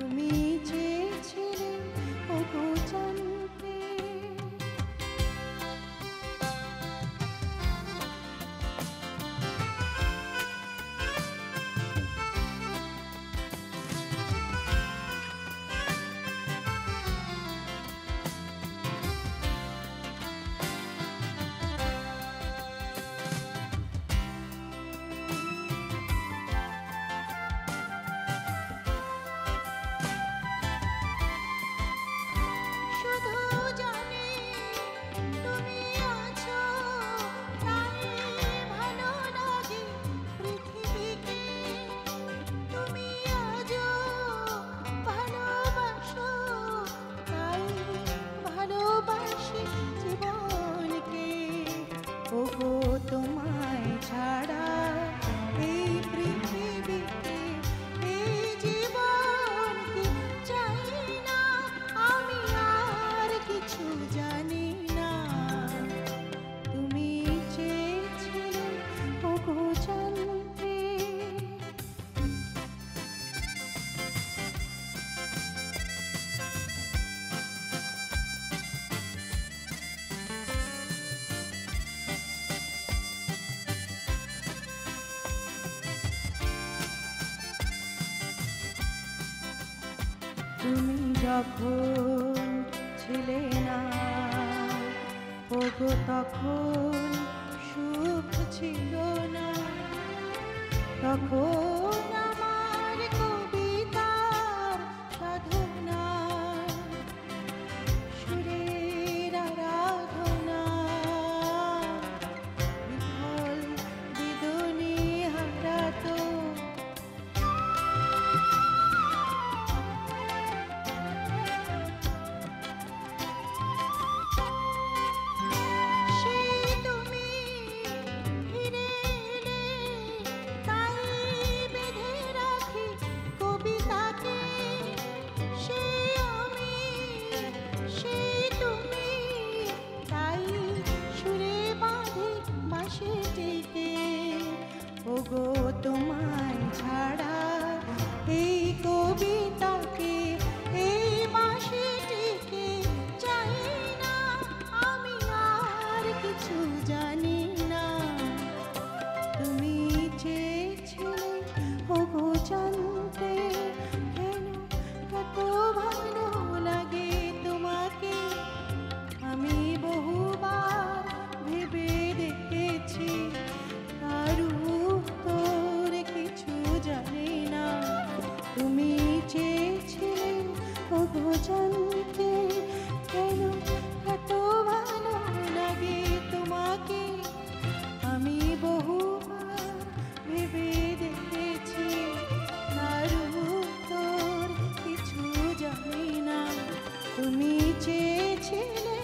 তুমি চেয়েছিলে ওগো জানতে। ওগো তোমায় ছাড়া এই পৃথিবীতে এই জীবনকে চাই না আমি আর কিছু জানি না। তুমি চেয়েছিলে ওগো জানতে। তুমি যখন ছিলে না ওগো তখন সুখ ছিল না। তখন আমার কবিতার সাধনা সুরের আরাধনা বিফল বেদনী হারাতো। ওগো তোমায় ছাড়া এই কবিতাকে এই মাসিটিকে চাই না আমি আর কিছু জানি না। তুমি চেয়েছিলে ওগো জানতে কেন কত ভালো লাগে তোমাকে। আমি বহুবার ভেবে দেখেছি কারু জানি না। তুমি চেয়েছিলে ওগো জানতে কেন এত ভালো লাগে তোমাকে। আমি বহুবার ভেবে দেখেছি কারু তোর কিছু জানি না। তুমি চেয়েছিলে